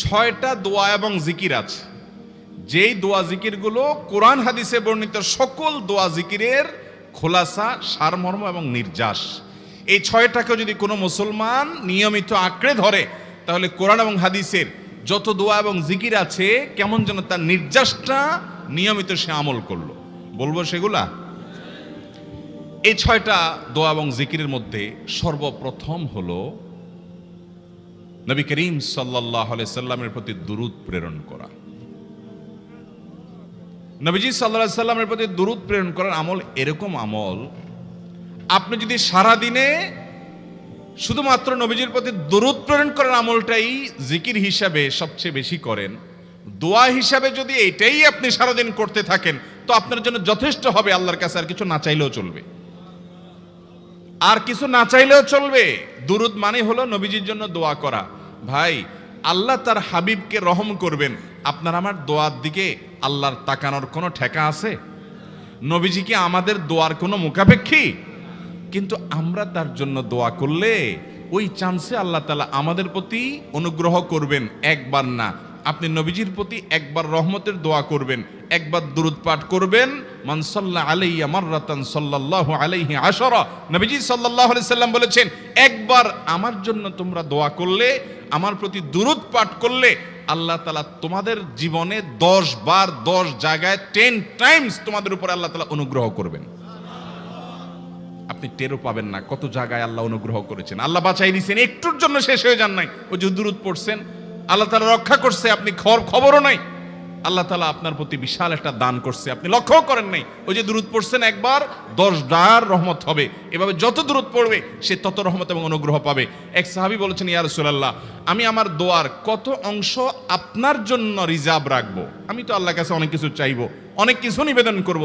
6টা দোয়া এবং জিকির আছে, যেই দোয়া জিকিরগুলো কোরআন হাদিসে বর্ণিত সকল দোয়া জিকিরের খোলাসা, সারমর্ম এবং নির্যাস। এই 6টাকে যদি কোনো মুসলমান নিয়মিত আঁকড়ে ধরে, তাহলে কোরআন এবং হাদিসের যত দোয়া এবং জিকির আছে কেমন যেন তার নির্যাসটা নিয়মিত সে আমল করলো। বলবো সেগুলা। এই 6টা দোয়া এবং জিকিরের মধ্যে সর্বপ্রথম হলো নবী করিম সাল্লাল্লাহু আলাইহি সাল্লামের প্রতি দুরূদ প্রেরণ করা। নবীজি সাল্লাল্লাহু আলাইহি সাল্লামের প্রতি দুরূদ প্রেরণ করার আমল এরকম আমল, আপনি যদি সারা দিনে শুধুমাত্র নবীজির প্রতি দুরূদ প্রেরণ করার আমলটাই জিকির হিসাবে সবচেয়ে বেশি করেন, দোয়া হিসাবে যদি এটাই আপনি সারাদিন করতে থাকেন, তো আপনার জন্য যথেষ্ট হবে। আল্লাহর কাছে আর কিছু না চাইলেও চলবে, আর কিছু না চাইলেও চলবে। দুরূদ মানে হলো নবীজির জন্য দোয়া করা। ভাই, আল্লাহ তার হাবিবকে রহম করবেন, আপনার আমার দোয়ার দিকে আল্লাহর তাকানোর কোনো ঠেকা আছে? নবীজি কি আমাদের দোয়ার কোনো মুখাপেক্ষী? কিন্তু আমরা তার জন্য দোয়া করলে ওই চান্সে আল্লাহ তাআলা আমাদের প্রতি অনুগ্রহ করবেন। একবার না, আপনি নবীজির প্রতি একবার রহমতের দোয়া করবেন, একবার দুরূদ পাঠ করবেন। মান সাল্লা আলাইয়া মাররাতান সাল্লাল্লাহু আলাইহি আশারা। নবীজি সাল্লাল্লাহু আলাইহি সাল্লাম বলেছেন, একবার আমার জন্য তোমরা দোয়া করলে, আমার প্রতি দুরূদ পাঠ করলে, আল্লাহ তাআলা তোমাদের জীবনে 10 বার 10 জায়গায় 10 টাইমস তোমাদের উপরে আল্লাহ তাআলা অনুগ্রহ করবেন। আপনি টেরও পাবেন না কত জায়গায় আল্লাহ অনুগ্রহ করেছেন। আল্লাহ বাঁচাই দিয়েছেন, একটুর জন্য শেষ হয়ে যান নাই। ওই যে দুরূদ পড়ছেন, আল্লাহ তাআলা রক্ষা করছে, আপনি খবরও নাই। আল্লাহ তাআলা আপনার প্রতি বিশাল একটা দান করছে, আপনি লক্ষ্যও করেন নাই। ওই যে দুরূদ পড়ছেন একবার, 10 বার রহমত হবে। এভাবে যত দুরূদ পড়বে সে তত রহমত এবং অনুগ্রহ পাবে। এক সাহাবী বলেছেন, ইয়া রাসূলুল্লাহ, আমি আমার দোয়ার কত অংশ আপনার জন্য রিজার্ভ রাখবো? আমি তো আল্লাহর কাছে অনেক কিছু চাইবো, অনেক কিছু নিবেদন করব,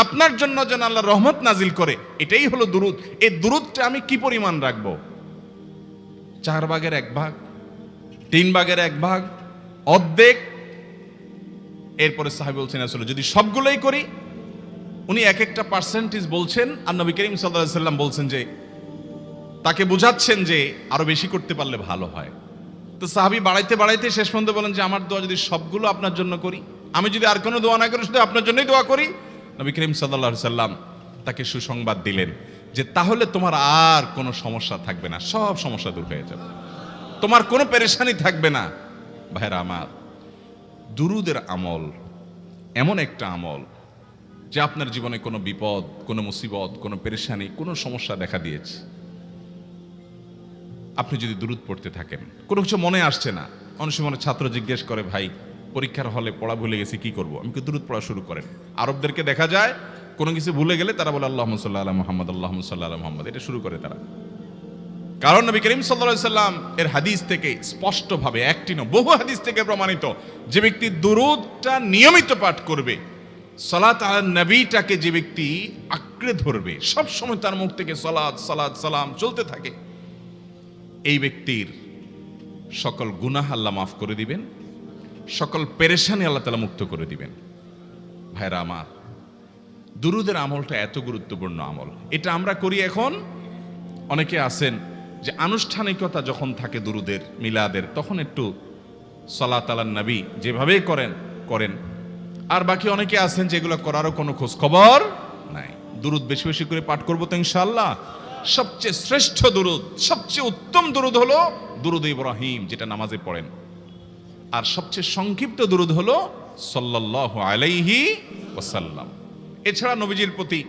আপনার জন্য যেন আল্লাহ রহমত নাজিল করে, এটাই হলো দুরূদ। এই দুরূদটা আমি কি পরিমাণ রাখবো? 4 ভাগের 1 ভাগ, 3 ভাগের 1 ভাগ, অর্ধেক? এরপরে সাহাবী বলছেন, আসলে যদি সবগুলোই করি, উনি এক একটা পার্সেন্টেজ বলছেন, আর নবী করিম সাল্লাল্লাহু আলাইহি সাল্লাম বলছেন যে, তাকে বোঝাচ্ছেন যে আরো বেশি করতে পারলে ভালো হয়। তো সাহাবী বাড়াইতে বাড়াইতে শেষ পর্যন্ত বলেন যে, আমার দোয়া যদি সবগুলো আপনার জন্য করি, আমি যদি আর কোনো দোয়া না করি, শুধু আপনার জন্যই দোয়া করি, নবী করিম সাল্লাল্লাহু আলাইহি সাল্লাম তাকে সুসংবাদ দিলেন যে, তাহলে তোমার আর কোনো সমস্যা থাকবে না, সব সমস্যা দূর হয়ে যাবে, তোমার কোনো পেরেশানি থাকবে না। ভাইরা আমার, দুরূদের আমল এমন একটা আমল যে আপনার জীবনে কোনো বিপদ, কোনো মুসিবত, কোনো পেরেশানি, কোনো সমস্যা দেখা দিয়েছে, আপনি যদি দুরূদ পড়তে থাকেন, কোনো কিছু মনে আসছে না, অনেক সময় ছাত্র জিজ্ঞেস করে, ভাই পরীক্ষার হলে পড়া ভুলে গেছি, কি করব? আমি দুরূদ পড়া শুরু করেন। আরবদেরকে দেখা যায় কোনো কিছু ভুলে গেলে তারা বলে আল্লাহুম্মা সাল্লি আলা মুহাম্মদ, আল্লাহুম্মা সাল্লি আলা মুহাম্মদ, এটা শুরু করে তারা। কারণ নবী করিম সাল্লাল্লাহু আলাইহি সাল্লাম এর হাদিস থেকে স্পষ্টভাবে, একটি নয় বহু হাদিস থেকে প্রমাণিত, যে ব্যক্তি দুরূদটা নিয়মিত পাঠ করবে, সালাত আলা নবীটাকে যে ব্যক্তি আঁকড়ে ধরবে, সব সময় তার মুখ থেকে সালাত সালাত সালাম চলতে থাকে, এই ব্যক্তির সকল গুনাহ আল্লাহ মাফ করে দিবেন, সকল পেরেশানি আল্লাহ তাআলা মুক্ত করে দিবেন। ভাইরা আমার, দুরূদের আমলটা এত গুরুত্বপূর্ণ আমল, এটা আমরা করি এখন। অনেকে আছেন যে আনুষ্ঠানিকতা যখন থাকে দুরূদের, মিলাদের, তখন একটু সালাত আলা নবী যেভাবে করেন। আর বাকি অনেকে আছেন যেগুলো করারও কোনো খোঁজ খবর নাই। দুরূদ বেশি বেশি করে পাঠ করবো তো ইনশাআল্লাহ। সবচেয়ে শ্রেষ্ঠ দুরূদ, সবচেয়ে উত্তম দুরূদ হলো দুরূদ ইব্রাহিম, যেটা নামাজে পড়েন। আর সবচেয়ে সংক্ষিপ্ত দুরূদ হলো সাল্লাল্লাহু আলাইহি ওয়াসাল্লাম। এছাড়া নবীজির প্রতি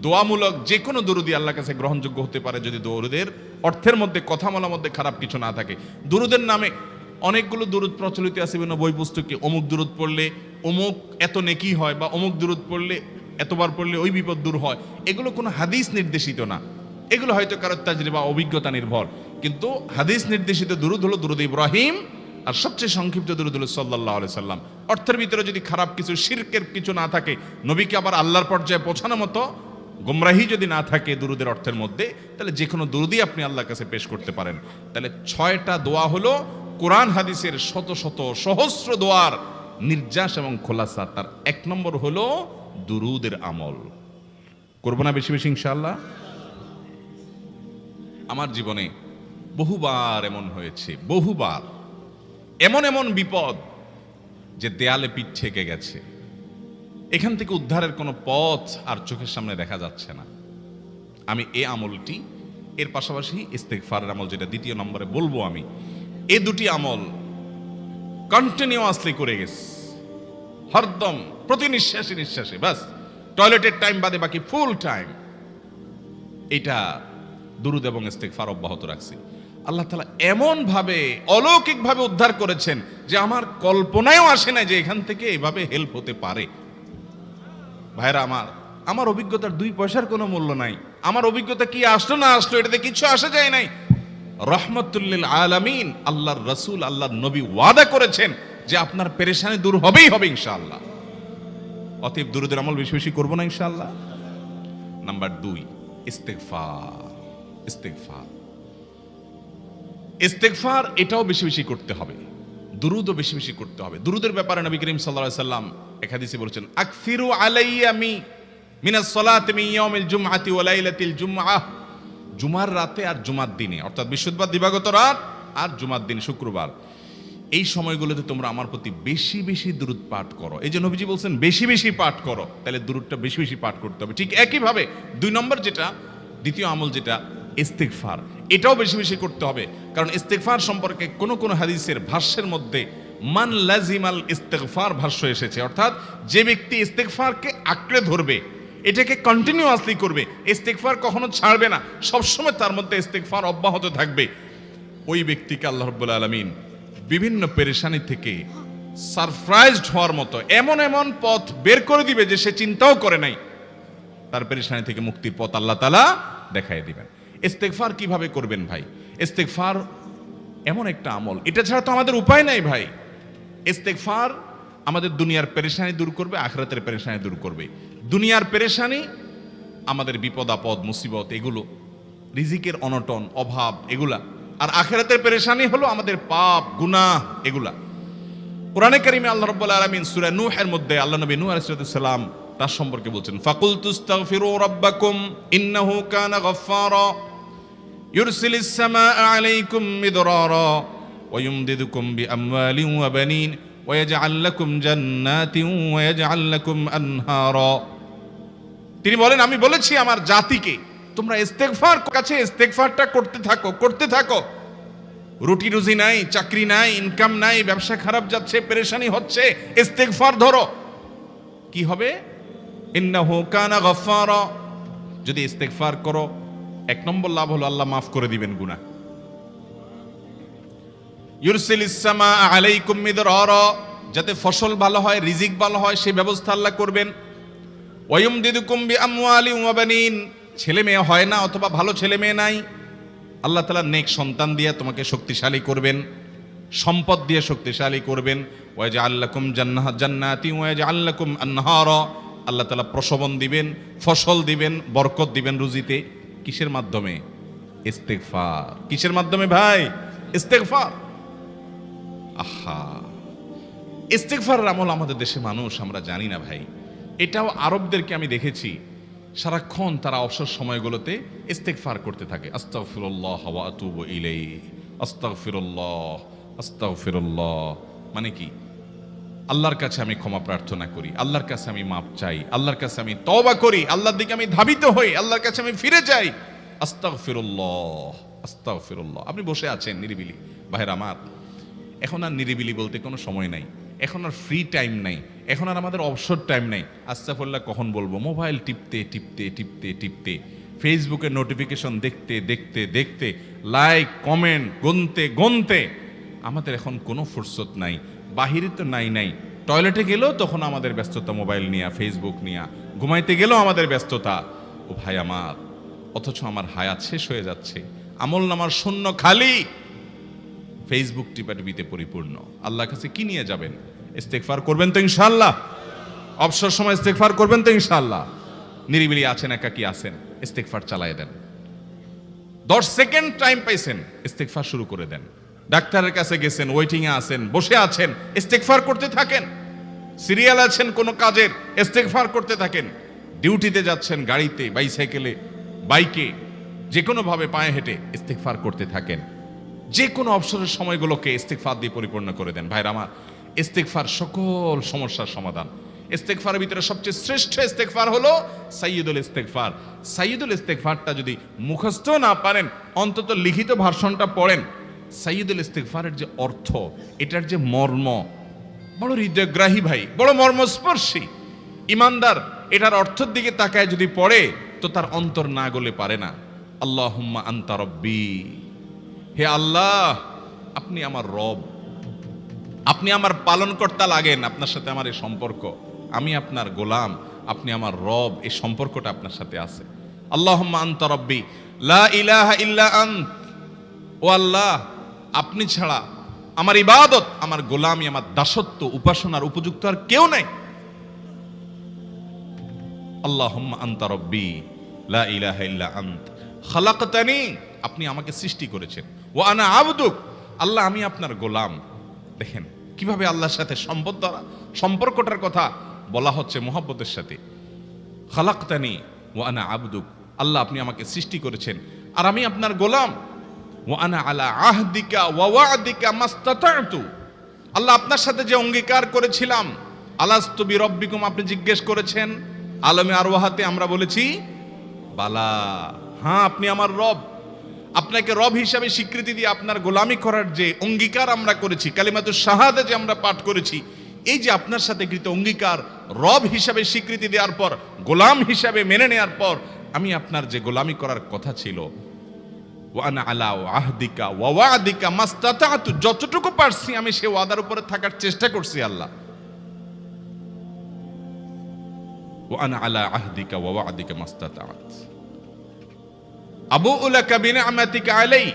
দোয়ামূলক যে কোনো দুরূদই আল্লাহর কাছে গ্রহণযোগ্য হতে পারে, যদি দুরূদের অর্থের মধ্যে, কথামালার মধ্যে খারাপ কিছু না থাকে। দুরূদের নামে অনেকগুলো দুরূদ প্রচলিত আছে বিভিন্ন বই পুস্তকে, অমুক দুরূদ পড়লে অমুক এত নেকি হয়, বা অমুক দুরূদ পড়লে এতবার পড়লে ওই বিপদ দূর হয়। এগুলো কোনো হাদিস নির্দেশিত না, এগুলো হয়তো কারো তাজরিবা, অভিজ্ঞতা নির্ভর। কিন্তু হাদিস নির্দেশিত দুরূদ হলো দুরূদ ইব্রাহিম, আর সবচেয়ে সংক্ষিপ্ত দুরূদ হলো সাল্লাল্লাহু আলাইহি সাল্লাম। অর্থের ভিতরে যদি খারাপ কিছু, শিরকের কিছু না থাকে, নবীকে আবার আল্লাহর পর্যায়ে পৌঁছানোর মতো গুমরাহি যদি না থাকে দুরূদের অর্থের মধ্যে, তাহলে যে কোনো দুরূদই আপনি আল্লাহর কাছে পেশ করতে পারেন। তাহলে 6টা দোয়া হলো কোরআন হাদিসের শত শত সহস্র দোয়ার নির্যাস এবং খোলাসা। তার 1 নম্বর হলো দুরূদের আমল। করবো না বেশি বেশি ইনশাআল্লাহ? আমার জীবনে বহুবার এমন হয়েছে, বহুবার এমন এমন বিপদ যে দেয়ালে পিঠ ঠেকে গেছে, এখান থেকে উদ্ধারের কোনো পথ আর চোখের সামনে দেখা যাচ্ছে না। আমি এই আমলটি, এর পাশাপাশি ইস্তেগফারের আমল যেটা দ্বিতীয় নম্বরে বলবো আমি, এই দুটি আমল কন্টিনিউয়াসলি করে গেছি হরদম, প্রতি নিঃশ্বাসে নিঃশ্বাসে, বাস টয়লেটের টাইম বাদে বাকি ফুল টাইম এটা দুরূদ এবং ইস্তেগফার অব্যাহত রাখছি। আল্লাহ তাআলা এমন ভাবে অলৌকিক ভাবে উদ্ধার করেছেন যে আমার কল্পনায়ও আসে না যে এখান থেকে এভাবে হেল্প হতে পারে। ভাইরা আমার অভিজ্ঞতার 2 পয়সার কোনো মূল্য নাই। আমার অভিজ্ঞতা কি আসলো না আসলো এটাতে কিছু আসা যায় নাই। রহমতুল্লিল আলামিন আল্লাহর রাসূল, আল্লাহর নবী ওয়াদা করেছেন যে আপনার পেরেশানি দূর হবেই হবে ইনশাআল্লাহ। অতএব দুরূদের আমল বেশি বেশি করব না ইনশাআল্লাহ। নাম্বার 2, ইস্তেগফার। ইস্তেগফার ইস্তেগফার এটাও বেশি বেশি করতে হবে, দুরূদও বেশি বেশি করতে হবে। দুরূদের ব্যাপারে নবী করিম সাল্লাল্লাহু আলাইহি সাল্লাম এক হাদিসে বলেছেন, আকসিরু আলাইয়া মিনাস সালাতি মিন ইয়াউমিল জুমআতি ওয়া লাইলাতিল জুমআহ। জুমার রাতে আর জুমার দিনে, অর্থাৎ বৃহস্পতিবার দিবাগত রাত আর জুমার দিন শুক্রবার, এই সময়গুলোতে তোমরা আমার প্রতি বেশি বেশি দুরূদ পাঠ করো। এই যে নবীজি বলছেন বেশি বেশি পাঠ করো, তাহলে দুরূদটা বেশি বেশি পাঠ করতে হবে। ঠিক একইভাবে 2 নম্বর যেটা, দ্বিতীয় আমল যেটা ইস্তেগফার, এটাও বেশি বেশি করতে হবে। কারণ ইস্তেগফার সম্পর্কে কোন কোন হাদিসের ভাষ্যের মধ্যে মান লাজিমাল ইস্তেগফার ভাষ্য এসেছে, অর্থাৎ যে ব্যক্তি ইস্তেগফারকে আঁকড়ে ধরবে, এটাকে কন্টিনিউয়াসলি করবে, ইস্তেগফার কখনো ছাড়বে না, সবসময় তার মধ্যে ইস্তেগফার অব্যাহত থাকবে, ওই ব্যক্তিকে আল্লাহ রাব্বুল আলামিন বিভিন্ন পেরেশানি থেকে সারপ্রাইজড হওয়ার মতো এমন এমন পথ বের করে দিবে যে সে চিন্তাও করে নাই। তার পেরেশানি থেকে মুক্তির পথ আল্লাহ তাআলা দেখায় দিবেন। ইস্তেগফার কিভাবে করবেন ভাই? ইস্তেগফার এমন একটা আমল, এটা ছাড়া তো আমাদের উপায় নাই ভাই। ইস্তেগফার আমাদের দুনিয়ার পেরেশানি দূর করবে, আখিরাতের পেরেশানি দূর করবে। দুনিয়ার পেরেশানি আমাদের বিপদ আপদ মুসিবত, এগুলো রিজিকের অনটন অভাব এগুলা, আর আখিরাতের পেরেশানি হলো আমাদের পাপ গুনাহ এগুলা। কোরআনে কারিমে আল্লাহ রাব্বুল আলামিন সূরা নূহের মধ্যে আল্লাহ নবী নূহ আলাইহিস সালাম তার সম্পর্কে বলছেন, ফাকুলতুস্তাগফিরু রাব্বাকুম ইন্নাহু কানা গাফফারা ইউরসিলিস সামাআ আলাইকুম মিদরারা ওয়া ইউমদিদুকুম বিআমওয়ালিন ওয়া বানিন ওয়া ইয়াজআল লাকুম জান্নাতিন ওয়া ইয়াজআল লাকুম আনহারা। তিনি বলেন, আমি বলেছি আমার জাতিকে তোমরা ইস্তেগফার কাছে ইস্তেগফারটা করতে থাকো। রুটি রুজি নাই, চাকরি নাই, ইনকাম নাই, ব্যবসা খারাপ যাচ্ছে, পেরেশানি হচ্ছে, ইস্তেগফার ধরো, কি হবে? ইন্নাহু কানা গাফফারা। যদি ইস্তেগফার করো, 1 নম্বর লাভ হলো আল্লাহ মাফ করে দিবেন গুনাহ। ইউরসিলিস সামাআ আলাইকুম মিদরারা, যাতে ফসল ভালো হয়, রিজিক ভালো হয়, সেই ব্যবস্থা আল্লাহ করবেন। ওয়া ইউমদিদুকুম বিআমওয়ালিন ওয়া বানিন, ছেলে মেয়ে হয় না অথবা ভালো ছেলে মেয়ে নাই, আল্লাহ তাআলা নেক সন্তান দিয়ে তোমাকে শক্তিশালী করবেন, সম্পদ দিয়ে শক্তিশালী করবেন। ওয়া ইয়াজআল লাকুম জান্নাতিন ওয়া ইয়াজআল লাকুম আনহারা, আল্লাহ তাআলা প্রসবন দিবেন, ফসল দিবেন, বরকত দিবেন রুজিতে। কিসের মাধ্যমে? ইস্তেগফার। কিসের মাধ্যমে ভাই? ইস্তেগফার। আহা, ইস্তেগফারের আমল আমাদের দেশে মানুষ আমরা জানি না ভাই। এটাও আরবদেরকে আমি দেখেছি সারাক্ষণ তারা অবসর সময়গুলোতে ইস্তেগফার করতে থাকে, আস্তাগফিরুল্লাহ ওয়া আতুবু ইলাইহি, আস্তাগফিরুল্লাহ আস্তাগফিরুল্লাহ। মানে কি? আল্লাহর কাছে আমি ক্ষমা প্রার্থনা করি, আল্লাহর কাছে আমি মাপ চাই, আল্লাহর কাছে আমি তওবা করি, আল্লাহর দিকে আমি ধাবিত হই, আল্লাহর কাছে আমি ফিরে যাই, আস্তাগফিরুল্লাহ আস্তাগফিরুল্লাহ। আপনি বসে আছেন নিরিবিলি, ভাইরা আমার, এখন আর নিরিবিলি বলতে কোনো সময় নাই, এখন আর ফ্রি টাইম নাই, এখন আর আমাদের অবসর টাইম নাই। আস্তাগফিরুল্লাহ কখন বলবো? মোবাইল টিপতে টিপতে টিপতে টিপতে, ফেসবুকের নোটিফিকেশন দেখতে দেখতে দেখতে, লাইক কমেন্ট গুনতে গুনতে আমাদের এখন কোনো ফুরসত নাই। বাহিরে তো নাই, টয়লেটে গেলেও তখন আমাদের ব্যস্ততা মোবাইল নিয়ে, ফেসবুক নিয়ে, ঘুমাইতে গেলেও আমাদের ব্যস্ততা। ও ভাই আমার, অথচ আমার হায়াত শেষ হয়ে যাচ্ছে, আমল নামার শূন্য খালি, ফেসবুক টিপাটিপিতে পরিপূর্ণ। আল্লাহর কাছে কি নিয়ে যাবেন? ইস্তেগফার করবেন তো ইনশাআল্লাহ? অবসর সময় ইস্তেগফার করবেন তো ইনশাআল্লাহ? নিরিবিলি আছেন, একাকী আছেন, ইস্তেগফার চালায় দেন। 10 সেকেন্ড টাইম পাইছেন, ইস্তেগফার শুরু করে দেন। ডাক্তারের কাছে গেছেন, ওয়েটিং এ আছেন, বসে আছেন, ইস্তেগফার করতে থাকেন। সিরিয়াল আছেন কোনো কাজের, ইস্তেগফার করতে থাকেন। ডিউটিতে যাচ্ছেন, গাড়িতে, বাইসাইকেলে, বাইকে, যে কোনো ভাবে পায়ে হেঁটে ইস্তেগফার করতে থাকেন। যে কোনো অবসরের সময়গুলোকে ইস্তেগফার দিয়ে পরিপূর্ণ করে দেন। ভাইরা আমার, ইস্তেগফার সকল সমস্যার সমাধান। ইস্তেগফারের ভিতরে সবচেয়ে শ্রেষ্ঠ ইস্তেগফার হলো সাইয়্যিদুল ইস্তেগফার। সাইয়্যিদুল ইস্তেগফারটা যদি মুখস্থ না পারেন, অন্তত লিখিত ভার্সনটা পড়েন। সাইয়্যিদুল ইস্তেগফারের যে অর্থ, এটার যে মর্ম, বড় হৃদয়গ্রাহী ভাই, বড় মর্মস্পর্শী। ইমানদার এটার অর্থের দিকে তাকায় যদি পড়ে, তো তার অন্তর না গলে পারে না। আল্লাহুম্মা আনতা রব্বি, হে আল্লাহ আপনি আমার রব, আপনি আমার পালনকর্তা লাগেন। আপনার সাথে আমার এই সম্পর্ক, আমি আপনার গোলাম, আপনি আমার রব, এই সম্পর্কটা আপনার সাথে আছে। আল্লাহুম্মা আনতা রব্বি লা ইলাহা ইল্লা আন্ত, ও আল্লাহ আপনি ছাড়া আমার ইবাদত, আমার গোলামি, আমার দাসত্ব, উপাসনার উপযুক্ত আর কেউ নাই। আল্লাহুম্মা আনতা রব্বি লা ইলাহা ইল্লা আন্ত খালাকতানি, আপনি আমাকে সৃষ্টি করেছেন। ওয়া আনা আবদুক, আল্লাহ আমি আপনার গোলাম। দেখেন কিভাবে আল্লাহর সাথে সম্পর্কটার কথা বলা হচ্ছে মুহাব্বতের সাথে। খালাকতানি ওয়া আনা আবদুক, আল্লাহ আপনি আমাকে সৃষ্টি করেছেন আর আমি আপনার গোলাম। ওয়া আনা আলা আহদিকা ওয়া ওয়া'দিকা মাস্তাতা'তু, আল্লাহ আপনার সাথে যে অঙ্গীকার করেছিলাম, আলাস্তু বিরব্বিকুম, আপনি জিজ্ঞেস করেছেন। আলমে আরওয়াহাতে আমরা বলেছি বালা, হ্যাঁ আপনি আমার রব। আপনাকে রব হিসাবে স্বীকৃতি দিয়ে আপনার গোলামি করার যে অঙ্গীকার আমরা করেছি, কালিমাতুশ শাহাদা যে আমরা পাঠ করেছি, এই যে আপনার সাথে কৃত অঙ্গীকার, রব হিসাবে স্বীকৃতি দেওয়ার পর, গোলাম হিসাবে মেনে নেওয়ার পর, আমি আপনার যে গোলামি করার কথা ছিল, ওয়া আনা আলা আহদিকা ওয়া ওয়া'দিকা মাস্তাতা'তু, যতটুকু পারছি আমি সে ওয়াদার উপরে থাকার চেষ্টা করছি আল্লাহ। ওয়া আনা আলা আহদিকা ওয়া ওয়া'দিকা মাস্তাতা'ত আবুউ লাকা বিনি'মাতিকা আলাই,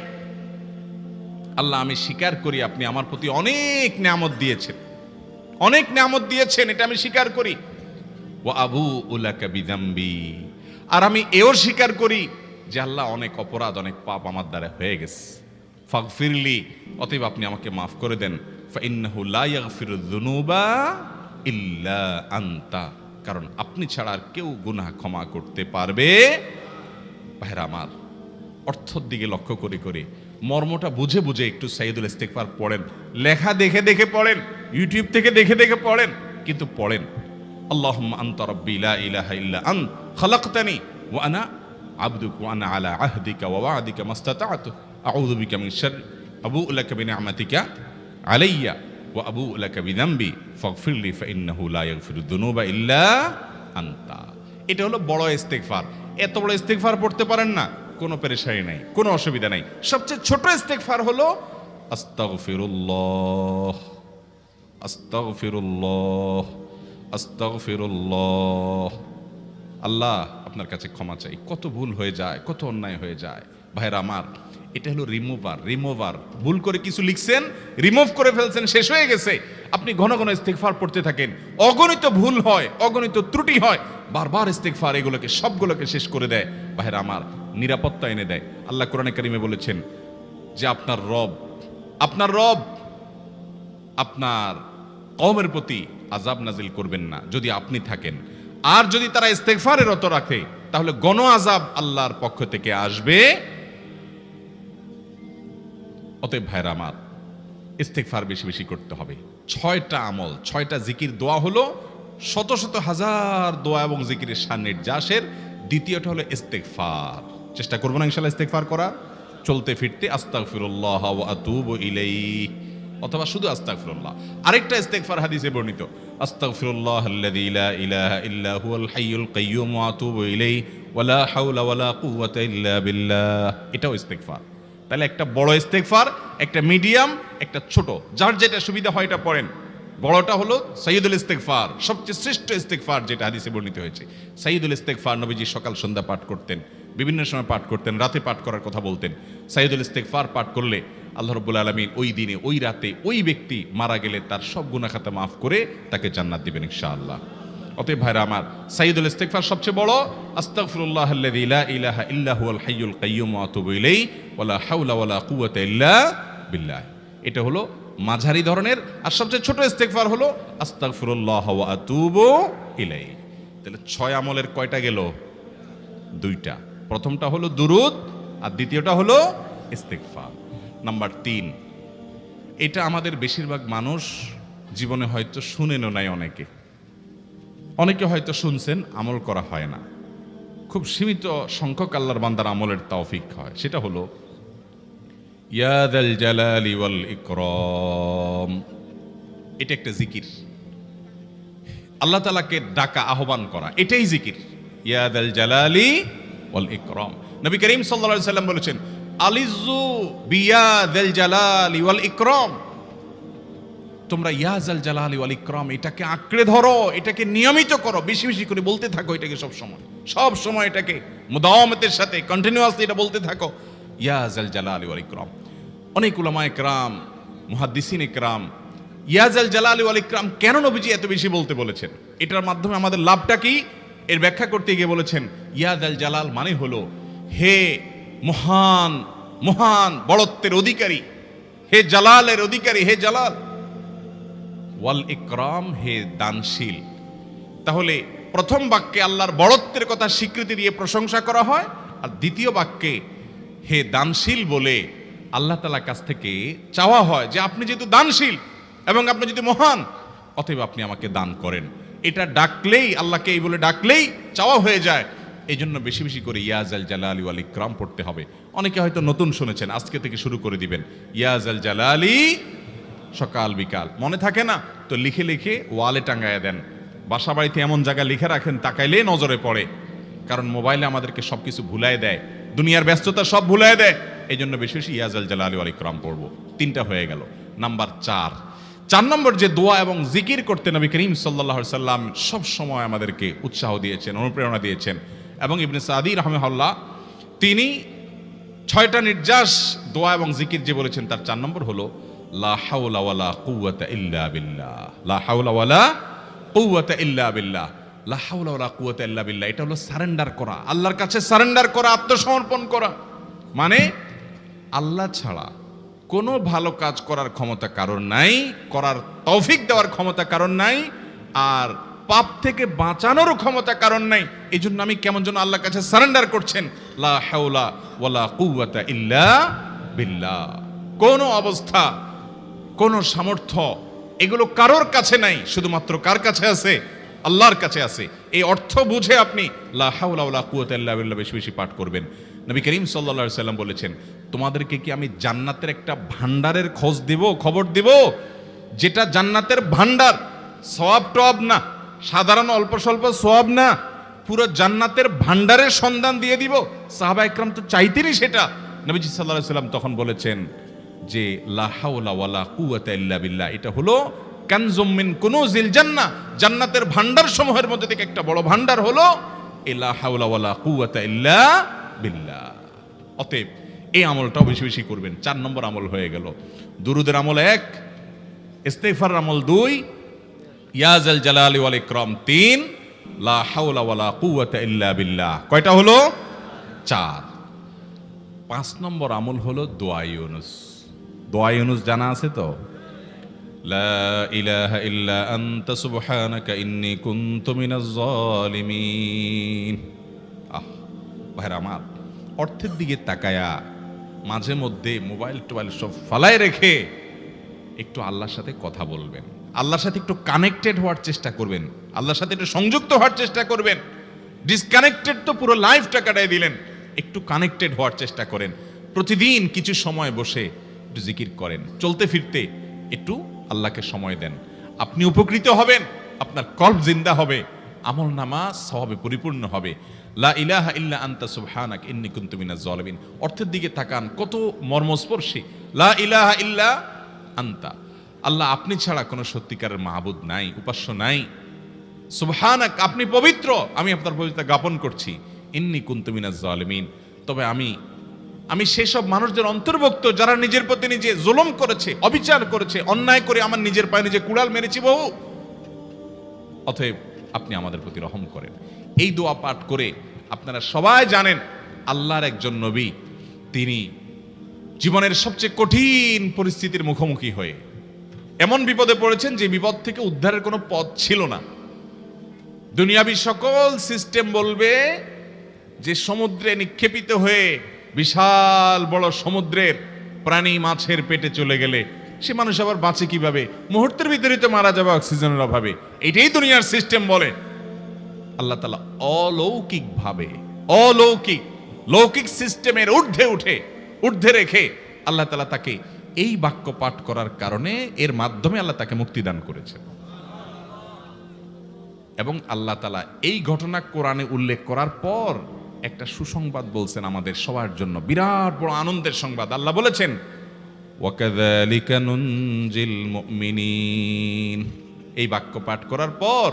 আল্লাহ আমি স্বীকার করি আপনি আমার প্রতি অনেক নিয়ামত দিয়েছেন, অনেক নিয়ামত দিয়েছেন, এটা আমি স্বীকার করি। ওয়া আবুউ লাকা বিযামবি, আর আমি এও স্বীকার করি যে আল্লাহ অনেক অপরাধ, অনেক পাপ আমার দ্বারা হয়ে গেছে। ফাগফিরলি, অতএব আপনি আমাকে মাফ করে দেন। ফাইন্নাহু লা ইয়াগফিরুয যুনুবা ইল্লা আনতা, কারণ আপনি ছাড়া আর কেউ গুনাহ ক্ষমা করতে পারবে। ভাইরা আমার, অর্থের দিকে লক্ষ্য করে করে, মর্মটা বুঝে বুঝে একটু সাইয়্যিদুল ইস্তেগফার পড়েন। লেখা দেখে দেখে পড়েন, ইউটিউব থেকে দেখে দেখে পড়েন, কিন্তু পড়েন। আল্লাহুম্মা আনতা রাব্বি লা ইলাহা ইল্লা আন্ত খালাকতানি ওয়া আনা আবদুক ওয়া আনা আলা আহদিকা ওয়া ওয়া'দিকা মাস্তাতা'তু আউযু বিকা মিন শাররি আবুউ লাকা বিনি'মাতিকা আলাইয়া ওয়া আবুউ লাকা বিযামবি ফাগফিরলি ফাইন্নাহু লা ইয়াগফিরুয যুনুবা ইল্লা আনতা। এটা হলো বড় ইস্তেগফার। এত বড় ইস্তেগফার পড়তে পারেন না, কোনো পেরেশানি নাই, কোনো অসুবিধা নাই। সবচেয়ে ছোট ইস্তেগফার হলো আস্তাগফিরুল্লাহ আস্তাগফিরুল্লাহ আস্তাগফিরুল্লাহ। আল্লাহ আপনার কাছে ক্ষমা চাই, কত ভুল হয়ে যায়, কত অন্যায় হয়ে যায়। ভাইরা আমার, এটা হলো রিমুভার। ভুল করে কিছু লিখছেন, রিমুভ করে ফেলছেন, শেষ হয়ে গেছে। আপনি ঘন ঘন ইস্তেগফার পড়তে থাকেন, অগণিত ভুল হয়, অগণিত ত্রুটি হয়, বারবার ইস্তেগফার এগুলোকে সবগুলোকে শেষ করে দেয়। ভাইরা আমার, নিরাপত্তা এনে দেয়। আল্লাহ কোরআনে কারিমে বলেছেন যে আপনার রব আপনার কওমের প্রতি আযাব নাজিল করবেন না যদি আপনি থাকেন, আর যদি তারা ইস্তেগফারে রত রাখে তাহলে গণ আযাব আল্লাহর পক্ষ থেকে আসবে। অতএব ভাইরা আমার, ইস্তেগফার বেশি বেশি করতে হবে। 6টা আমল, 6টা জিকির, দোয়া হলো শত শত হাজার দোয়া এবং জিকিরের সান্নিধ্যাসের। দ্বিতীয়টা হলো ইস্তেগফার। চেষ্টা করব না ইনশাআল্লাহ ইস্তেগফার করা, চলতে ফিরতে আস্তাগফিরুল্লাহ ওয়া আতুবু ইলাইহি, অথবা শুধু আস্তাগফিরুল্লাহ। আরেকটা ইস্তেগফার হাদিসে বর্ণিত, আস্তাগফিরুল্লাহাল্লাযী লা ইলাহা ইল্লা হুয়াল হাইয়ুল কাইয়্যুম ওয়া আতুবু ইলাইহি ওয়া লা হাওলা ওয়া লা কুওয়াতা ইল্লা বিল্লাহ। এটাও ইস্তেগফার। তাহলে একটা বড় ইস্তেগফার, একটা মিডিয়াম, একটা ছোট, যার যেটা সুবিধা হয় এটা পড়েন। বড়টা হলো সাইয়্যিদুল ইস্তেগফার, সবচেয়ে শ্রেষ্ঠ ইস্তেগফার যেটা হাদিসে বর্ণিত হয়েছে। সাইয়্যিদুল ইস্তেগফার নবীজি সকাল সন্ধ্যা পাঠ করতেন, বিভিন্ন সময় পাঠ করতেন, রাতে পাঠ করার কথা বলতেন। সাইয়্যিদুল ইস্তেগফার পাঠ করলে আল্লাহ রাব্বুল আলামিন ওই দিনে, ওই রাতে, ওই ব্যক্তি মারা গেলে তার সব গুনাহ খাতা মাফ করে তাকে জান্নাত দিবেন ইনশাআল্লাহ। অতএব ভাইরা আমার, সাইয়্যিদুল ইস্তেগফার সবচেয়ে বড়, আস্তাগফিরুল্লাহাল্লাযী লা ইলাহা ইল্লা হুয়াল হাইয়ুল কাইয়্যুম ওয়া আতুবু ইলাইহি ওয়া লা হাওলা ওয়া লা কুওয়াতা ইল্লা বিল্লাহ। এটা হলো মাঝারি ধরনের। আর সবচেয়ে ছোট ইস্তেগফার হলো আস্তাগফিরুল্লাহ ওয়া আতুবু ইলাইহি। তাহলে 6 আমলের কয়টা গেল? 2টা। প্রথমটা হলো দুরূদ আর দ্বিতীয়টা হলো ইস্তেগফার। নাম্বার 3, এটা আমাদের বেশিরভাগ মানুষ জীবনে হয়তো শুনেনও নাই, অনেকে হয়তো শুনছেন, আমল করা হয় না। খুব সীমিত সংখ্যক আল্লাহর বান্দার আমলের তৌফিক হয়। সেটা হলো ইয়া যাল জালালি ওয়াল ইকরাম। এটা একটা জিকির, আল্লাহ তাআলাকে ডাকা, আহ্বান করা, এটাই জিকির। ইয়া যাল জালালি ওয়াল ইকরাম। নবী করিম সাল্লাল্লাহু আলাইহি সাল্লাম বলেছেন, আলিজু বিয়া যাল জালালি ওয়াল ইকরাম। তোমরা ইয়া যাল জালালি ওয়াল ইকরাম এটাকে আঁকড়ে ধরো, এটাকে নিয়মিত করো, বেশি বেশি করে বলতে থাকো এটাকে সব সময় এটাকে মুদাওয়ামাতের সাথে কন্টিনিউয়াসলি এটা বলতে থাকো, ইয়া যাল জালালি ওয়াল ইকরাম। অনেক উলামায়ে কেরাম, মুহাদ্দিসিনে কেরাম ইয়া যাল জালালি ওয়াল ইকরাম কেন নবীজি এত বেশি বলতে বলেছেন, এটার মাধ্যমে আমাদের লাভটা কি, এর ব্যাখ্যা করতে গিয়ে বলেছেন ইয়া যাল জালাল মানে হলো হে মহান মহান বড়ত্বের অধিকারী, হে জালালের অধিকারী, হে জালাল। ওয়াল ইকরাম হে দানশীল। তাহলে প্রথম বাক্যে আল্লাহর বড়ত্বের কথা স্বীকৃতি দিয়ে প্রশংসা করা হয়, আর দ্বিতীয় বাক্যে হে দানশীল বলে আল্লাহ তাআলার কাছ থেকে চাওয়া হয় যে আপনি যেহেতু দানশীল এবং আপনি যদি মহান, অতএব আপনি আমাকে দান করেন। এটা ডাকলেই, আল্লাহকে এই বলে ডাকলেই চাওয়া হয়ে যায়। এই জন্য বেশি বেশি করে ইয়া যাল জালালি ওয়াল ইকরাম পড়তে হবে। অনেকে হয়তো নতুন শুনেছেন, আজকে থেকে শুরু করে দিবেন ইয়া যাল জালালি, সকাল বিকাল। মনে থাকে না তো লিখে লিখে ওয়ালে টাঙ্গায় দেন, বাসা বাড়িতে এমন জায়গায় লিখে রাখেন তাকাইলে নজরে পড়ে, কারণ মোবাইলে আমাদেরকে সবকিছু ভুলায় দেয়, দুনিয়ার ব্যস্ততা সব ভুলায় দেয়। এই জন্য বেশি বেশি ইয়া যাল জালালি ওয়াল ইকরাম পড়বো। 3টা হয়ে গেল। নাম্বার 4 নম্বর যে দোয়া এবং জিকির করতে নবী করিম সাল্লাল্লাহু আলাইহি সাল্লাম সব সময় আমাদেরকে উৎসাহ দিয়েছেন, অনুপ্রেরণা দিয়েছেন। এবং ইবনে সাদি রাহিমাহুল্লাহ তিনি 6টা নির্যাস দোয়া এবং জিকির যে বলেছেন তার 4 নম্বর হলো লা হাওলা ওয়ালা কুওয়াতা ইল্লা বিল্লাহ। লা হাওলা ওয়ালা কুওয়াতা ইল্লা বিল্লাহ। লা হাওলা ওয়ালা কুওয়াতা ইল্লা বিল্লাহ এটা হলো সারেন্ডার করা, আল্লাহর কাছে সারেন্ডার করা, আত্মসমর্পণ করা। মানে আল্লাহ ছাড়া কোনো ভালো কাজ করার ক্ষমতা কারণ নাই, করার তৌফিক দেওয়ার ক্ষমতা কারণ নাই, আর পাপ থেকে বাঁচানোরও ক্ষমতা কারণ নাই। এই জন্য আমি কেমন যেন আল্লাহর কাছে সারেন্ডার করছেন, লা হাওলা ওয়ালা কুওয়াতা ইল্লা বিল্লাহ। কোনো অবস্থা, কোনো সামর্থ্য এগুলো কারোর কাছে নাই, শুধুমাত্র কার কাছে আছে? আল্লাহর কাছে আছে। এই অর্থ বুঝে আপনি লা হাওলা ওয়ালা কুওয়াতা ইল্লা বিল্লাহ বেশি বেশি পাঠ করবেন। নবী করিম সাল্লাল্লাহু আলাইহি সাল্লাম বলেছেন, তোমাদেরকে কি আমি জান্নাতের একটা ভান্ডারের খবর দেব, যেটা জান্নাতের ভান্ডার, সওয়াব টওয়াব না, সাধারণ অল্প স্বল্প সওয়াব না, পুরো জান্নাতের ভান্ডারের সন্ধান দিয়ে দিব। সাহাবা ইকরাম তো চাইতেনই সেটা। নবীজি সাল্লাল্লাহু আলাইহি সাল্লাম তখন বলেছেন যে লা হাওলা ওয়ালা কুওয়াতা ইল্লা বিল্লাহ এটা হলো কানজুম মিন কুনুজিল জান্নাহ, জান্নাতের ভান্ডার সমূহের মধ্যে থেকে একটা বড় ভান্ডার হলো লা হাওলা ওয়ালা কুওয়াতা ইল্লা বিল্লাহ। অতএব এই আমলটাও বেশি বেশি করবেন। 4 নম্বর আমল হয়ে গেল। দুরুদের আমল 1, ইস্তিগফারের আমল 2, ইয়া যাল জালালি ওয়াল ইকরাম 3, লা হাওলা ওয়ালা কুওয়াতা ইল্লা বিল্লাহ। কয়টা হলো? 4। 5 নম্বর আমল হলো দোয়া ইউনুস। দোয়া ইউনুস জানা আছে তো? লা ইলাহা ইল্লা আনতা সুবহানাকা ইন্নী কুনতু মিনাজ জালিমিন। ভাইরা আমার, অর্থের দিকে তাকায়া মাঝে মধ্যে মোবাইল টোবাইল সব ফালায় রেখে একটু আল্লাহর সাথে কথা বলবেন, আল্লাহর সাথে একটু কানেক্টেড হওয়ার চেষ্টা করবেন, আল্লাহর সাথে একটু সংযুক্ত হওয়ার চেষ্টা করবেন। ডিসকানেক্টেড তো পুরো লাইফটা কাটাই দিলেন, একটু কানেক্টেড হওয়ার চেষ্টা করেন। প্রতিদিন কিছু সময় বসে একটু জিকির করেন, চলতে ফিরতে একটু আল্লাহকে সময় দেন। আপনি উপকৃত হবেন, আপনার কল্ব জিন্দা হবে, আমল নামা সওয়াবে পরিপূর্ণ হবে। লা ইলাহা ইল্লা আনতা সুবহানাকা ইন্নী কুনতু মিনাজ জালিমিন। অর্থের দিকে তাকান, কত মর্মস্পর্শী। লা ইলাহা ইল্লা আনতা, আল্লাহ আপনি ছাড়া কোনো সত্যিকারের মাহবুদ নাই, উপাস্য নাই। সুবহানাক, আপনি পবিত্র, আমি আপনার পবিত্রতা জ্ঞাপন করছি। ইন্নী কুনতু মিনাজ জালিমিন, তবে আমি সেসব মানুষদের অন্তর্ভুক্ত যারা নিজের প্রতি নিজে জুলুম করেছে, অবিচার করেছে, অন্যায় করে আমার নিজের পায়ে নিজে কুড়াল মেরেছি বহু। অতএব আপনি আমাদের প্রতি রহম করেন। এই দোয়া পাঠ করে আপনারা সবাই জানেন আল্লাহর একজন নবী, তিনি জীবনের সবচেয়ে কঠিন পরিস্থিতির মুখোমুখি হয়ে এমন বিপদে পড়েছেন যে বিপদ থেকে উদ্ধারের কোনো পথ ছিল না। দুনিয়াবী সকল সিস্টেম বলবে যে সমুদ্রে নিক্ষেপিত হয়ে বিশাল বড় সমুদ্রের প্রাণী মাছের পেটে চলে গেলে সে মানুষ আবার বাঁচে কিভাবে? মুহূর্তের ভিতরেই তো মারা যাবে অক্সিজেনের অভাবে। এটাই দুনিয়ার সিস্টেম বলে। আল্লাহ তাআলা অলৌকিক ভাবে, লৌকিক সিস্টেমের ঊর্ধ্বে রেখে আল্লাহ তাআলা তাকে এই বাক্য পাঠ করার কারণে এর মাধ্যমে আল্লাহ তাকে মুক্তি দান করেছেন। এবং আল্লাহ তাআলা এই ঘটনা কোরআনে উল্লেখ করার পর একটা সুসংবাদ বলছেন আমাদের সবার জন্য, বিরাট বড় আনন্দের সংবাদ। আল্লাহ বলেছেন, ওয়াকাযালিকা নুনজিল মুমিনিন। এই বাক্য পাঠ করার পর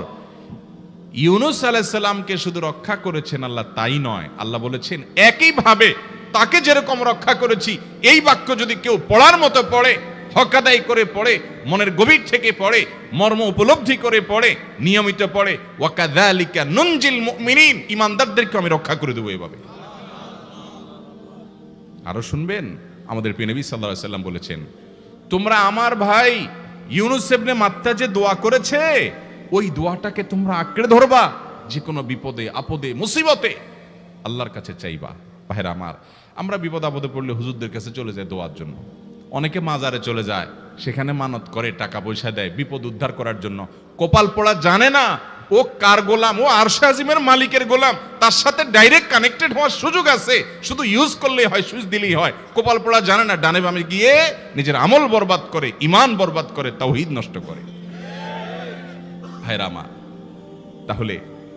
ইউনূস আলাইহিস সালামকে শুধু রক্ষা করেছেন আল্লাহ, তাই নয়, আল্লাহ বলেছেন একইভাবে তাকে যেরকম রক্ষা করেছি, এই বাক্য যদি কেউ পড়ার মতো পড়ে, হক আদায় করে পড়ে, মনের গভীর থেকে পড়ে, মর্ম উপলব্ধি করে পড়ে, নিয়মিত পড়ে, ওয়াকাযালিকা নুনজিল মুমিনিন, ঈমানদারদেরকে আমি রক্ষা করে দেব এভাবে। আরো শুনবেন, আমাদের প্রিয় নবী সাল্লাল্লাহু আলাইহি সাল্লাম বলেছেন, তোমরা আমার ভাই ইউনূস ইবনে মাত্তা যে দোয়া করেছে, ওই দোয়াটাকে তোমরা আঁকড়ে ধরবা, যে কোনো বিপদে আপদে মুসিবতে আল্লাহর কাছে চাইবা। ভাইরা আমার, আমরা বিপদ আপদে পড়লে হুজুরদের কাছে চলে যায় দোয়ার জন্য। অনেকে মাজারে চলে যায়, সেখানে মানত করে, টাকা পয়সা দেয় বিপদ উদ্ধার করার জন্য। কপাল পোড়া জানে না ও কার গোলাম, ও আরশে আজিমের মালিকের গোলাম, তার সাথে ডাইরেক্ট কানেক্টেড হওয়ার সুযোগ আছে, শুধু ইউজ করলেই হয়, সুইচ দিলেই হয়। কপাল পোড়া জানে না, ডানে বামে গিয়ে নিজের আমল বরবাদ করে, ঈমান বরবাদ করে, তাওহীদ নষ্ট করে। ভাইরা আমার, তাহলে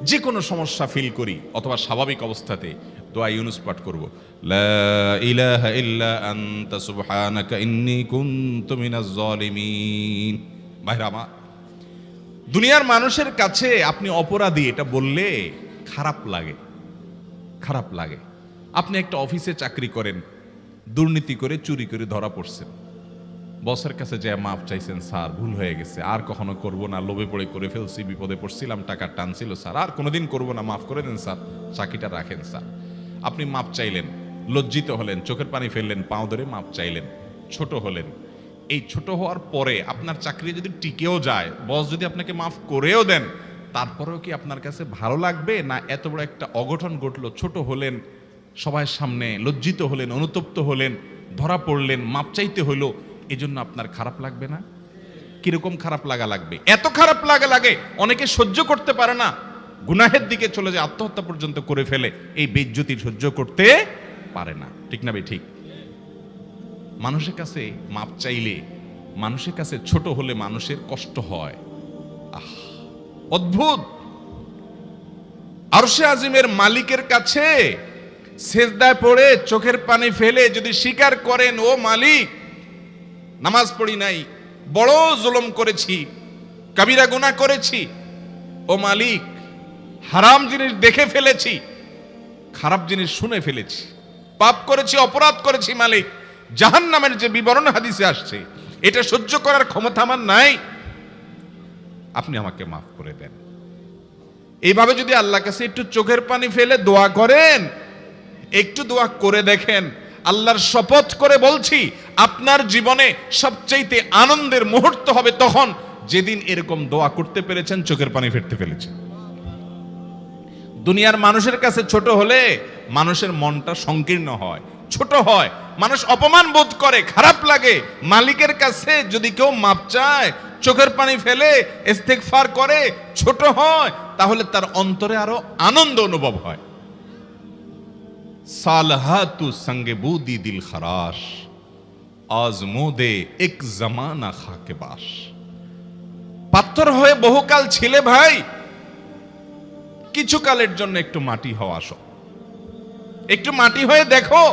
যে কোনো সমস্যা ফিল করি অথবা স্বাভাবিক অবস্থাতে দোয়া ইউনূস পাঠ করব, লা ইলাহা ইল্লা আনতা সুবহানাকা ইন্নী কুনতু মিনাজ জালিমিন। ভাইরা আমার, দুনিয়ার মানুষের কাছে আপনি অপরাধী এটা বললে খারাপ লাগে। আপনি একটা অফিসে চাকরি করেন, দুর্নীতি করে চুরি করে ধরা পড়ছেন, বসের কাছে যায় মাপ চাইছেন, স্যার ভুল হয়ে গেছে, আর কখনো করব না, লোভে পড়ে করে ফেলছি, বিপদে পড়ছিলাম, টাকা টানছিল স্যার, আর কোনোদিন করব না, মাফ করে দেন স্যার, চাকরিটা রাখেন স্যার। আপনি মাপ চাইলেন, লজ্জিত হলেন, চোখের পানি ফেললেন, পাও ধরে মাপ চাইলেন, ছোট হলেন। এই ছোট হওয়ার পরে আপনার চাকরি যদি টিকেও যায়, বস যদি আপনাকে মাফ করেও দেন, তারপরেও কি আপনার কাছে ভালো লাগবে? না এত বড় একটা অঘটন ঘটলো, ছোট হলেন, সবার সামনে লজ্জিত হলেন, অনুতপ্ত হলেন, ধরা পড়লেন, মাপ চাইতে হলো, এজন্য আপনার খারাপ লাগবে না? কিরকম খারাপ লাগবে? এত খারাপ লাগে অনেকে সহ্য করতে পারে না, গুনাহের দিকে চলে যায়, আত্মহত্যা পর্যন্ত করে ফেলে, এই বেইজ্জতি সহ্য করতে পারে না। ঠিক না ভাই? ঠিক। মানুষের কাছে মাপ চাইলে, মানুষের কাছে ছোট হলে মানুষের কষ্ট হয়। অদ্ভুত। আরশে আজিমের মালিকের কাছে সেজদায় পড়ে চোখের পানি ফেলে যদি স্বীকার করেন, ও মালিক, নামাজ পড়ি নাই, বড় জুলুম করেছি, কাবিরা গুনাহ করেছি, ও মালিক, হারাম জিনিস দেখে ফেলেছি, খারাপ জিনিস শুনে ফেলেছি, পাপ করেছি, অপরাধ করেছি মালিক, জাহান্নামের যে বিবরণ হাদিসে আসছে, এটা সহ্য করার ক্ষমতা আমার নাই, আপনি আমাকে মাফ করে দেন। এইভাবে যদি আল্লাহর কাছে একটু চোখের পানি ফেলে দোয়া করেন, একটু দোয়া করে দেখেন, আল্লাহর শপথ করে বলছি, আপনার জীবনে সবচেয়ে আনন্দের মুহূর্ত হবে তখন, যেদিন এরকম দোয়া করতে পেরেছেন, চোখের পানি ফেলতে পেরেছেন। দুনিয়ার মানুষের কাছে ছোট হলে মানুষের মনটা সংকীর্ণ হয়, ছোট হয়, মানুষ অপমান বোধ করে, খারাপ লাগে। মালিকের কাছে যদি কেউ মাপ চায়, চোখের পানি ফেলে, ইস্তেগফার করে, ছোট হয়, তাহলে তার অন্তরে আরো আনন্দ অনুভব হয়। সালহাতু সঙ্গে বুদি দিল খরাশ, আজমোদে এক জামানা খাকে বাস। পাথর হয়ে বহুকাল ছিলে ভাই, কিছু কালের জন্য একটু মাটি হও, আসো, একটু মাটি হয়ে দেখো।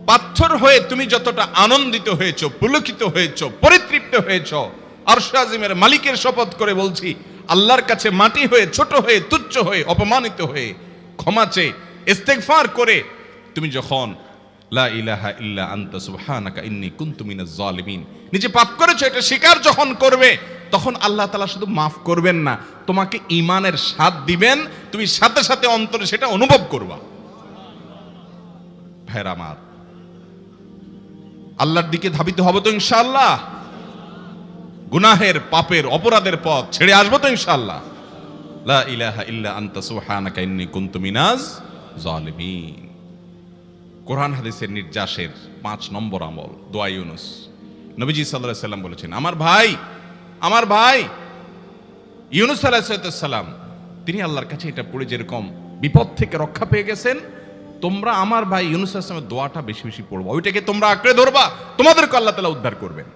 পাথর হয়ে তুমি যতটা আনন্দিত হয়েছো, পুলকিত হয়েছো, পরিতৃপ্ত হয়েছো, আরশে আজিমের মালিকের শপথ করে বলছি, আল্লাহর কাছে মাটি হয়ে, ছোট হয়ে, তুচ্ছ হয়ে, অপমানিত হয়ে, ক্ষমা চেয়ে, ইস্তেগফার করে তুমি যখন লা ইলাহা ইল্লা আনতা সুবহানাকা ইন্নী কুনতু মিনাজ জালিমিন, নিজে পাপ করেছো এটা স্বীকার যখন করবে, তখন আল্লাহ তাআলা শুধু মাফ করবেন না, তোমাকে ঈমানের স্বাদ দিবেন, তুমি সাথে সাথে অন্তরে সেটা অনুভব করবা। ভাইরা আমার, আল্লাহর দিকে ধাবিত হব তো ইনশাআল্লাহ, গুনাহের, পাপের, অপরাধের পথ ছেড়ে আসবো তো ইনশাআল্লাহ। লা ইলাহা ইল্লা আনতা সুবহানাকা ইন্নী কুনতু মিনাজ জালিমিন। কোরআন হাদিসের নির্যাসের 5 নম্বর আমল দোয়া ইউনুস। নবীজি সাল্লাল্লাহু আলাইহি সাল্লাম বলেছেন, আমার ভাই ইউনুস আলাইহিস সালাম তিনি আল্লাহর কাছে এটা পড়ে যেরকম বিপদ থেকে রক্ষা পেয়ে গেছেন, তোমরা আমার ভাই ইউনুস আলাইহিস সালামের দোয়াটা বেশি বেশি পড়বা, ওইটাকে তোমরা আঁকড়ে ধরবা, তোমাদেরকে আল্লাহ তাআলা উদ্ধার করবেন।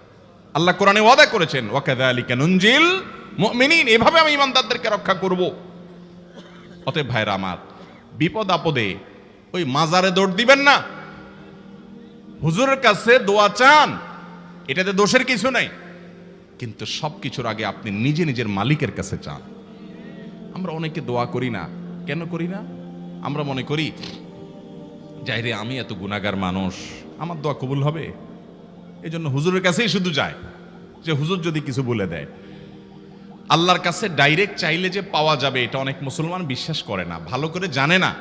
আল্লাহ কোরআনে ওয়াদা করেছেন, ওয়া কাযালিকা নুনজিল মুমিনিন, এভাবে আমি ঈমানদারদেরকে রক্ষা করব। অতএব ভাইরা আমার, বিপদ আপদে ওই মাজারে দৌড় দিবেন না, হুজুরের কাছে দোয়া চান, এটাতে দোষের কিছু নাই, কিন্তু সবকিছুর আগে আপনি নিজে নিজের মালিকের কাছে চান। আমরা অনেকে দোয়া করি না, কেন করি না? আমরা মনে করি যাই রে, আমি এত গুনাহগার মানুষ, আমার দোয়া কবুল হবে, এই জন্য হুজুরের কাছেই শুধু যায়, যে হুজুর যদি কিছু বলে দেয়। আল্লাহর কাছে ডাইরেক্ট চাইলে যে পাওয়া যাবে, এটা অনেক মুসলমান বিশ্বাস করে না, ভালো করে জানে না।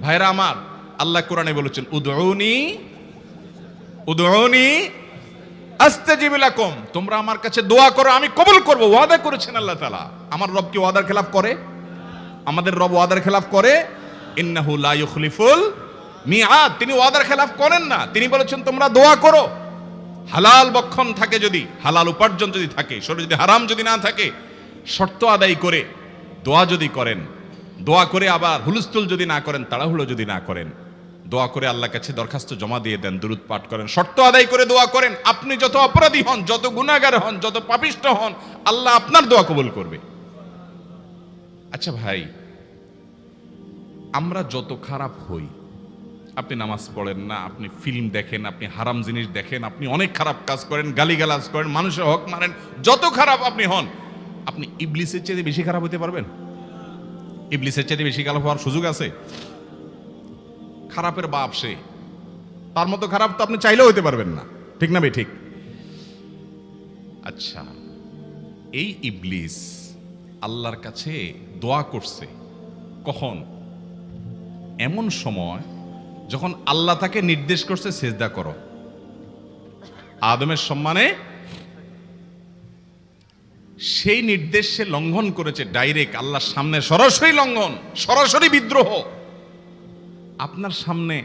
ভাইরা আমার, আল্লাহ কোরআনে বলেছেন, উদউনি আস্তাজিব লাকুম, তোমরা আমার কাছে দোয়া করো, আমি কবুল করব। ওয়াদা করেছেন আল্লাহ তাআলা। আমার রব কি ওয়াদার খেলাফ করে? আমাদের রব ওয়াদার খেলাফ করে? ইন্নাহু লা ইউখলিফুল মিআদ, তিনি ওয়াদার খেলাফ করেন না। তিনি বলেছেন তোমরা দোয়া করো, হালাল বক্ষণ থাকে, যদি হালাল উপার্জন যদি থাকে, শরীরে যদি হারাম যদি না থাকে, শর্ত আদায় করে দোয়া যদি করেন, দোয়া করে আবার হুলস্থুল যদি না করেন, তাড়াহুড়ো যদি না করেন, দোয়া করে আল্লাহর কাছে দরখাস্ত জমা দিয়ে দেন, দুরূদ পাঠ করেন, শর্ত আদায় করে দোয়া করেন, আপনি যত অপরাধী হন, যত গুনাহগার হন, যত পাপিষ্ঠ হন, আল্লাহ আপনার দোয়া কবুল করবে। আচ্ছা ভাই, আমরা যত খারাপ হই, আপনি নামাজ পড়েন না, আপনি ফিল্ম দেখেন, আপনি হারাম জিনিস দেখেন, আপনি অনেক খারাপ কাজ করেন, গালিগালাজ করেন, মানুষের হক মারেন, যত খারাপ আপনি হন, আপনি ইবলিসের চেয়ে বেশি খারাপ হতে পারবেন? ইবলিসের চেয়ে বেশি খারাপ হওয়ার সুযোগ আছে? খারাপের বাপ সে, তার মতো খারাপ তো আপনি চাইলেও হতে পারবেন না, ঠিক না ভাই? ঠিক। আচ্ছা, এই ইবলিস আল্লাহর কাছে দোয়া করছে কখন? এমন সময় যখন আল্লাহ তাকে নির্দেশ করছে সিজদা করো। আদমের সম্মানে সেই নির্দেশ সে লঙ্ঘন করেছে, ডাইরেক্ট আল্লাহর সামনে সরাসরি লঙ্ঘন, সরাসরি বিদ্রোহ। আপনার সামনে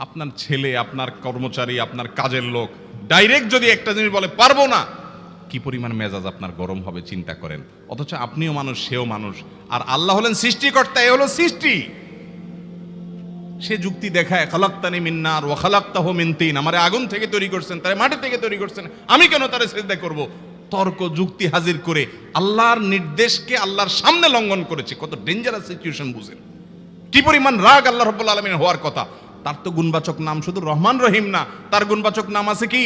আপনার ছেলে, আপনার কর্মচারী, আপনার কাজের লোক ডাইরেক্ট যদি একটা জিনিস বলে পারবো না, কি পরিমাণ মেজাজ আপনার গরম হবে চিন্তা করেন। অথচ আপনিও মানুষ, সেও মানুষ, আর আল্লাহ হলেন সৃষ্টিকর্তা, এ হলো সৃষ্টি। সে যুক্তি দেখায়, খালাক্তানি মিন নার ওয়া খালাক্তাহু মিন তিন, আমারে আগুন থেকে তৈরি করছেন, তারে মাটি থেকে তৈরি করছেন, আমি কেন তারে সিজদা করব? তর্ক যুক্তি হাজির করে আল্লাহর নির্দেশকে আল্লাহর সামনে লঙ্ঘন করেছে। কত ডেঞ্জারাস সিচুয়েশন বুঝেন, কি পরিমাণ রাগ আল্লাহ রাব্বুল আলামিনের হওয়ার কথা। তার তো গুণবাচক নাম শুধু রহমান রহিম না, তার গুণবাচক নাম আছে কি?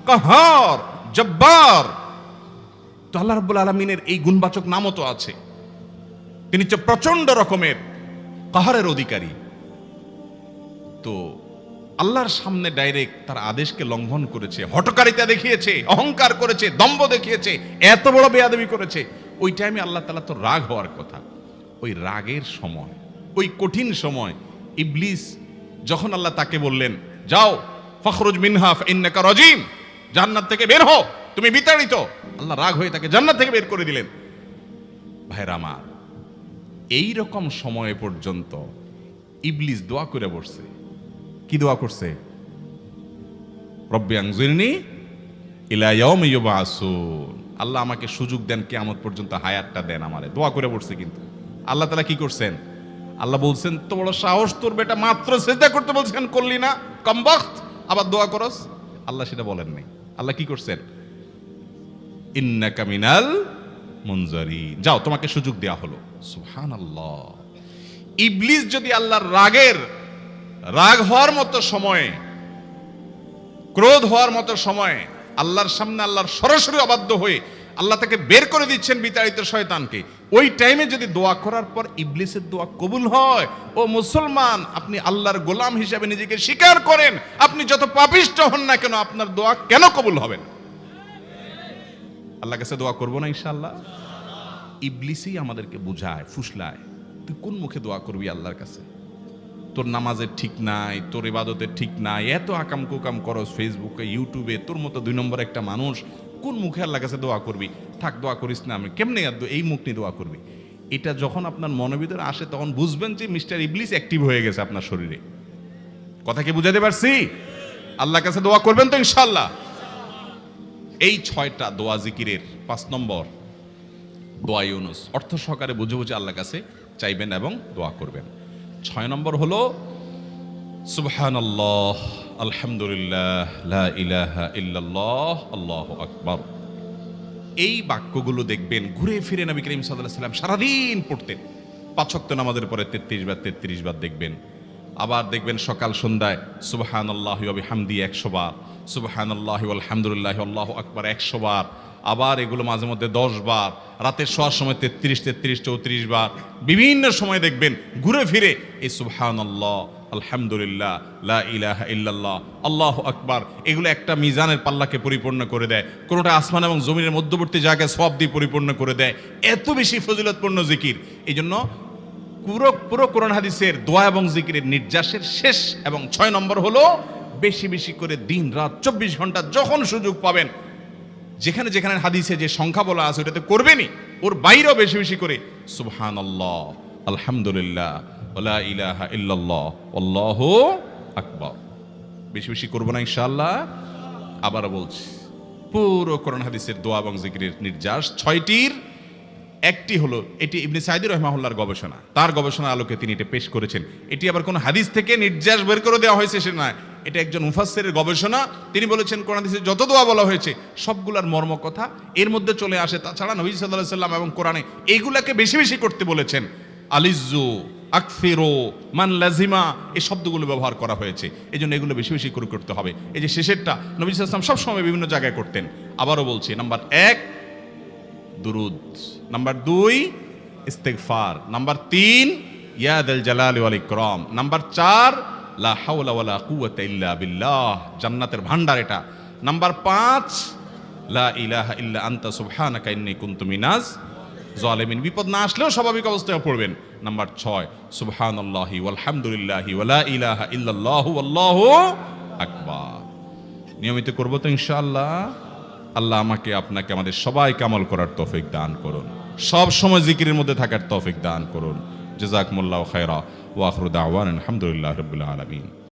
কাহার, জব্বার। তো আল্লাহ রাব্বুল আলামিনের এই গুণবাচক নামও তো আছে। তিনি হচ্ছে প্রচন্ড রকমের কাহারের অধিকারী। তো আল্লাহর সামনে ডাইরেক্ট তার আদেশকে লঙ্ঘন করেছে, হঠকারিতা দেখিয়েছে, অহংকার করেছে, দম্ভ দেখিয়েছে, এত বড় বেয়াদবি করেছে। ওই টাইমে আল্লাহ তাআলা তো রাগ হওয়ার কথা। ওই রাগের সময়, ওই কঠিন সময় ইবলিস যখন আল্লাহ তাকে বললেন, যাও ফখরুজ মিনহা ফাইন্নাকা রাজিম, জান্নাত থেকে বের হও, তুমি বিতাড়িত, আল্লাহ রাগ হয়ে তাকে জান্নাত থেকে বের করে দিলেন। ভাইরা আমার, এই রকম সময় পর্যন্ত ইবলিস দোয়া করে বসছে। কি দোয়া করছে? রব্বি আনজিরনি ইলা ইয়াউমি ইউবআসুন, আল্লাহ আমাকে সুযোগ দেন, কিয়ামত পর্যন্ত হায়াতটা দেন আমারে, দোয়া করে বসছে। কিন্তু আল্লাহ তাআলা কি করছেন? আল্লাহ বলছেন, তো বড় সাহস তোর, বেটা মাত্র সিজদা করতে বলছেন, করলি না, কমবখত, আবার দোয়া করস? আল্লাহ সেটা বলেন নাই। আল্লাহ কি করছেন? ইন্নাকা মিনাল মুনজারিন, যাও তোমাকে সুযোগ দেয়া হলো। সুবহানাল্লাহ। ইবলিস যদি আল্লাহর রাগ হওয়ার মতো সময়ে, ক্রোধ হওয়ার মতো সময়ে আল্লাহর সামনে আল্লাহর সরাসরি অবাধ্য হয়ে আল্লাহ তাকে বের করে দিচ্ছেন বিতাড়িত শয়তানকে, ওই টাইমে যদি দোয়া করার পর ইবলিসের দোয়া কবুল হয়, ও মুসলমান, আপনি আল্লাহর গোলাম হিসেবে নিজেকে স্বীকার করেন, আপনি যত পাপিষ্ঠ হন না কেন, আপনার দোয়া কেন কবুল হবে না? আল্লাহর কাছে দোয়া করবো না ইনশাআল্লাহ? ইবলিসই আমাদেরকে বুঝায়, ফুসলায়, তুই কোন মুখে দোয়া করবি আল্লাহর কাছে? তোর নামাজের ঠিক নাই, তোর ইবাদতের ঠিক নাই, এত আকাম কুকাম করস ফেসবুকে, ইউটিউবে, তোর মতো 2 নম্বর একটা মানুষ, কোন মুখে আল্লাহর কাছে দোয়া করবি? থাক, দোয়া করিস না, আমি কেমনে এই মুখ নিয়ে দোয়া করবি? এটা যখন আপনার মনের ভিতরে আসে, তখন বুঝবেন যে মিস্টার ইবলিস অ্যাক্টিভ হয়ে গেছে আপনার শরীরে। কথা কি বুঝাতে পারছি? আল্লাহর কাছে দোয়া করবেন তো ইনশাআল্লাহ। এই 6টা দোয়া জিকিরের 5 নম্বর দোয়া ইউনুস, অর্থ সহকারে বুঝে বুঝে আল্লাহর কাছে চাইবেন এবং দোয়া করবেন। 6 নম্বর হলো সুবহানাল্লাহ, আলহামদুলিল্লাহ, লা ইলাহা ইল্লাল্লাহ, আল্লাহু আকবার। এই বাক্যগুলো দেখবেন ঘুরে ফিরে নবী করিম সাল্লাল্লাহু আলাইহি ওয়াসাল্লাম সারাদিন পড়তেন। 5 ওয়াক্ত নামাজের পরে 33 বার দেখবেন। আবার দেখবেন সকাল সন্ধ্যায় সুবহানাল্লাহি ওয়া বিহামদি 100 বার, সুবহানাল্লাহি ওয়াল হামদুলিল্লাহি আল্লাহু আকবার 100 বার। আবার এগুলো মাঝে মধ্যে 10 বার, রাতের শোয়ার সময় 33 বার। বিভিন্ন সময় দেখবেন ঘুরে ফিরে এই সুবহানাল্লাহ, আলহামদুলিল্লাহ, লা ইলাহা ইল্লাল্লাহ, আল্লাহু আকবার, এগুলো একটা মিজানের পাল্লাকে পরিপূর্ণ করে দেয়। কোনোটা আসমান এবং জমিনের মধ্যবর্তী জায়গায় সওয়াব দিয়ে পরিপূর্ণ করে দেয়। এত বেশি ফজিলতপূর্ণ জিকির। এই জন্য পুরো কোরআন হাদিসের দোয়া এবং জিকিরের নির্যাসের শেষ এবং 6 নম্বর হলো বেশি বেশি করে দিন রাত 24 ঘন্টা যখন সুযোগ পাবেন, যেখানে যেখানে হাদিসে যে সংখ্যা বলা আছে ওটাতে করবেনই, ওর বাইরেও বেশি বেশি করে সুবহানাল্লাহ, আলহামদুলিল্লাহ, লা ইলাহা ইল্লাল্লাহ, আল্লাহু আকবার বেশি বেশি করবো না ইনশাআল্লাহ। আবারও বলছি, পুরো কোরআন হাদিসের দোয়া এবং জিকিরের নির্যাস 6টির একটি হলো, এটি ইবনে সাঈদী রাহিমাহুল্লাহর গবেষণা, তার গবেষণার আলোকে তিনি এটা পেশ করেছেন। এটি আবার কোন হাদিস থেকে নির্যাস বের করে দেওয়া হয়েছে সে নয়, এটা একজন মুফাসসিরের গবেষণা। তিনি বলেছেন কোরআন হাদিসে যত দোয়া বলা হয়েছে সবগুলার মর্ম কথা এর মধ্যে চলে আসে। তাছাড়া নবী সাল্লাল্লাহু আলাইহি সাল্লাম এবং কোরআনে এইগুলাকে বেশি বেশি করতে বলেছেন। আলিজ্জু, আকফিরু, মান লাজিমা, এই শব্দগুলো ব্যবহার করা হয়েছে। এই জন্য এগুলো বেশি বেশি করে করতে হবে। এই যে শেষেরটা নবী সাল্লাল্লাহু আলাইহি ওয়াসাল্লাম সবসময় বিভিন্ন জায়গায় করতেন। আবারও বলছি, নাম্বার 1 দুরুদ, নাম্বার 2 ইস্তিগফার, নাম্বার 3 ইয়া যাল জালালি ওয়াল ইকরাম, নাম্বার 4 লা হাওলা ওয়ালা কুওয়াতা ইল্লা বিল্লাহ, জান্নাতের ভান্ডার এটা, নাম্বার 5 লা ইলাহা ইল্লা আনতা সুবহানাকা ইন্নী কুনতু মিনাজ জালিমিন, বিপদ না আসলেও স্বাভাবিক অবস্থায় পড়বেন। নাম্বার 6 সুবহানাল্লাহি ওয়াল হামদুলিল্লাহি ওয়া লা ইলাহা ইল্লাল্লাহু আল্লাহু আকবার। নিয়মিত করব তো ইনশাআল্লাহ। আল্লাহ আমাকে আপনাকে আমাদের সবাইকে আমল করার তৌফিক দান করুন, সব সময় জিকিরের মধ্যে থাকার তৌফিক দান করুন। জাযাকুমুল্লাহু খায়রা ওয়া আখিরু দাওয়ানা আলহামদুলিল্লাহি রাব্বিল আলামিন।